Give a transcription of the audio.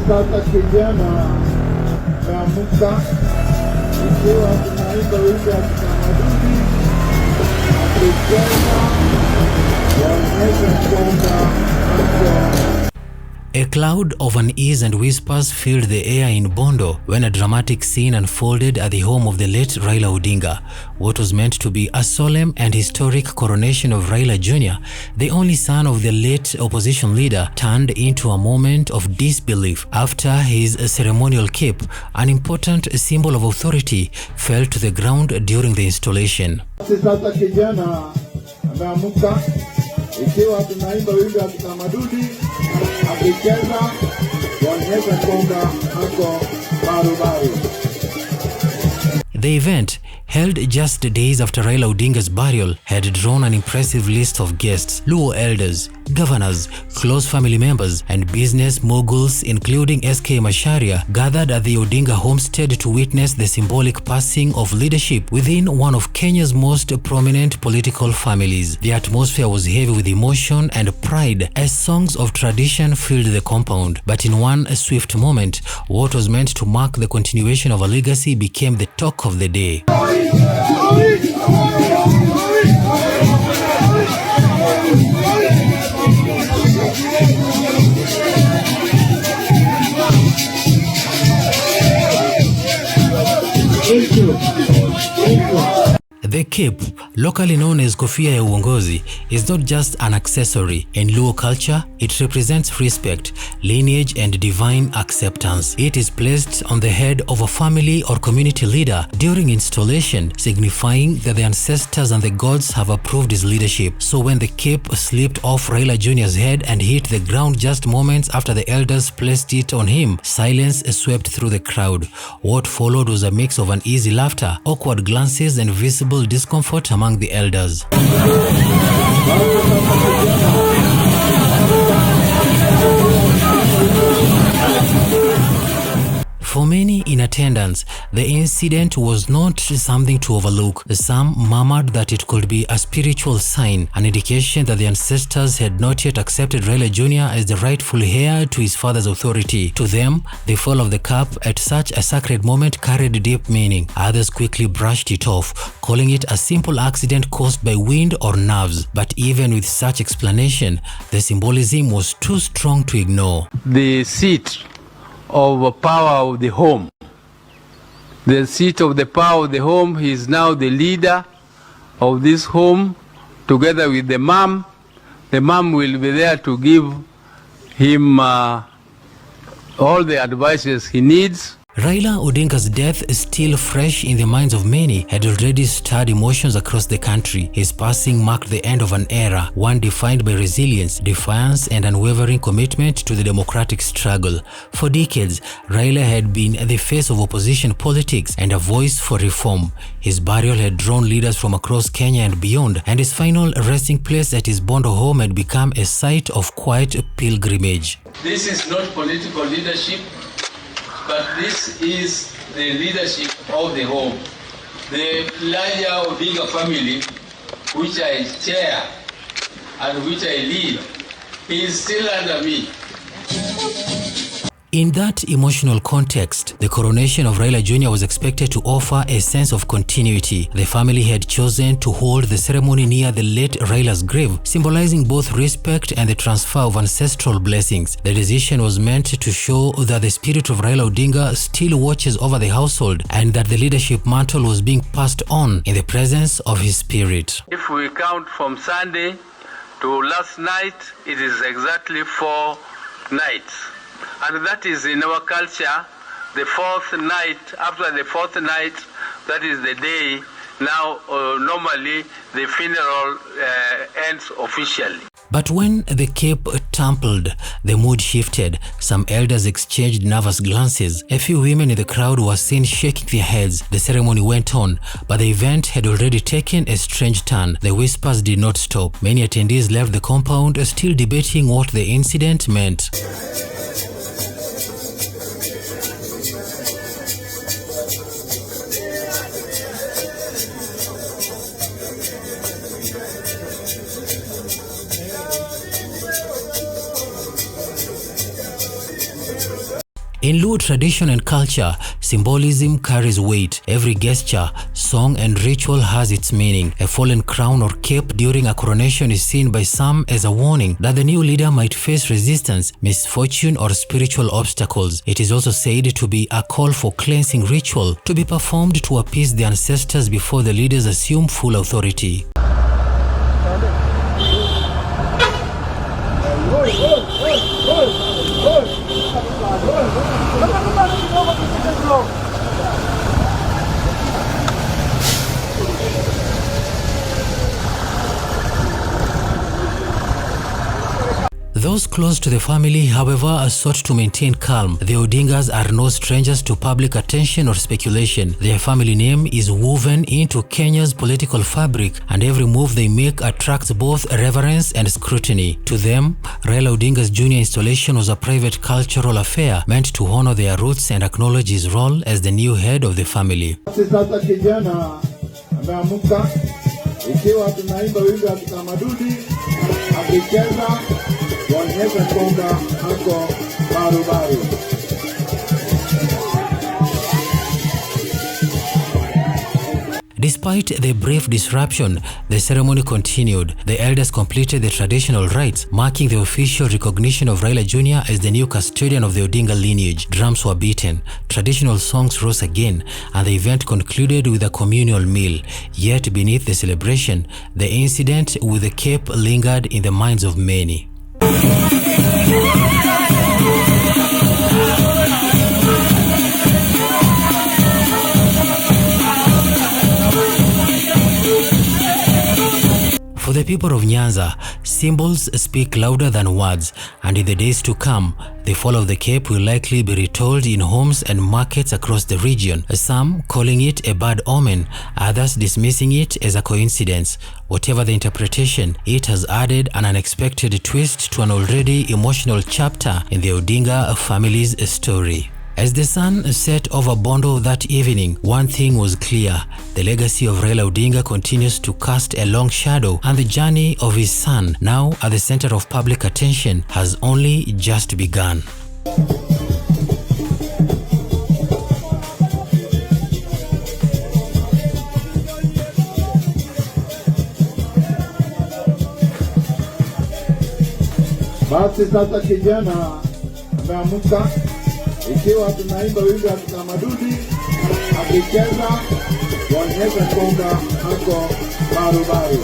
Sasa kijana kaamka, ikiwa tunaimba wimbo wa kitamaduni Afrika yaonyesha kwamba A cloud of unease and whispers filled the air in Bondo when a dramatic scene unfolded at the home of the late Raila Odinga. What was meant to be a solemn and historic coronation of Raila Jr., the only son of the late opposition leader, turned into a moment of disbelief after his ceremonial cape, an important symbol of authority, fell to the ground during the installation. Sasa kijana ameamka, ikiwa tunaimba wimbo wa kitamaduni Afrika yaonyesha kwamba ako barubaru. The event, held just days after Raila Odinga's burial, had drawn an impressive list of guests: Luo Elders, governors, close family members, and business moguls including SK Macharia gathered at the Odinga homestead to witness the symbolic passing of leadership within one of Kenya's most prominent political families. The atmosphere was heavy with emotion and pride as songs of tradition filled the compound. But in one swift moment, what was meant to mark the continuation of a legacy became the talk of the day. The cape, locally known as kofia ya uongozi, is not just an accessory. In Luo culture, it represents respect, lineage, and divine acceptance. It is placed on the head of a family or community leader during installation, signifying that the ancestors and the gods have approved his leadership. So when the cape slipped off Raila Jr.'s head and hit the ground just moments after the elders placed it on him, silence swept through the crowd. What followed was a mix of uneasy laughter, awkward glances, and visible discomfort among the elders. For many in attendance, the incident was not something to overlook. Some murmured that it could be a spiritual sign, an indication that the ancestors had not yet accepted Raila Jr. as the rightful heir to his father's authority. To them, the fall of the cap at such a sacred moment carried deep meaning. Others quickly brushed it off, calling it a simple accident caused by wind or nerves. But even with such explanation, the symbolism was too strong to ignore. The seat of power of the home. The seat of the power of the home, he is now the leader of this home together with the mom. The mom will be there to give him all the advices he needs. Raila Odinga's death, still fresh in the minds of many, had already stirred emotions across the country. His passing marked the end of an era, one defined by resilience, defiance, and unwavering commitment to the democratic struggle. For decades, Raila had been the face of opposition politics and a voice for reform. His burial had drawn leaders from across Kenya and beyond, and his final resting place at his Bondo home had become a site of quiet pilgrimage. This is not political leadership, but this is the leadership of the home. The Raila Odinga family, which I chair and which I lead, is still under me. In that emotional context, the coronation of Raila Jr. was expected to offer a sense of continuity. The family had chosen to hold the ceremony near the late Raila's grave, symbolizing both respect and the transfer of ancestral blessings. The decision was meant to show that the spirit of Raila Odinga still watches over the household and that the leadership mantle was being passed on in the presence of his spirit. If we count from Sunday to last night, it is exactly 4 nights. And that is in our culture, the fourth night. After the fourth night, that is the day. Now, normally, the funeral ends officially. But when the cape toppled, the mood shifted. Some elders exchanged nervous glances. A few women in the crowd were seen shaking their heads. The ceremony went on, but the event had already taken a strange turn. The whispers did not stop. Many attendees left the compound still debating what the incident meant. In Luo tradition and culture, symbolism carries weight. Every gesture, song and ritual has its meaning. A fallen crown or cape during a coronation is seen by some as a warning that the new leader might face resistance, misfortune or spiritual obstacles. It is also said to be a call for cleansing ritual to be performed to appease the ancestors before the leaders assume full authority. Those close to the family, however, sought to maintain calm. The Odingas are no strangers to public attention or speculation. Their family name is woven into Kenya's political fabric, and every move they make attracts both reverence and scrutiny. To them, Raila Odinga's junior installation was a private cultural affair meant to honor their roots and acknowledge his role as the new head of the family. Sasa kijana ameamka, ikiwa tunaimba wimbo wa kitamaduni, akicheza kuonyesha kwamba ako barubaru. Despite the brief disruption, the ceremony continued. The elders completed the traditional rites, marking the official recognition of Raila Jr. as the new custodian of the Odinga lineage. Drums were beaten, traditional songs rose again, and the event concluded with a communal meal. Yet beneath the celebration, the incident with the cape lingered in the minds of many. For the people of Nyanza, symbols speak louder than words, and in the days to come, the fall of the cape will likely be retold in homes and markets across the region, some calling it a bad omen, others dismissing it as a coincidence. Whatever the interpretation, it has added an unexpected twist to an already emotional chapter in the Odinga family's story. As the sun set over Bondo that evening, one thing was clear. The legacy of Raila Odinga continues to cast a long shadow, and the journey of his son, now at the center of public attention, has only just begun. Basi sasa kijana ameamka, ikiwa tunaimba wimbo wa kitamaduni, akicheza kuonyesha kwamba ako barubaru.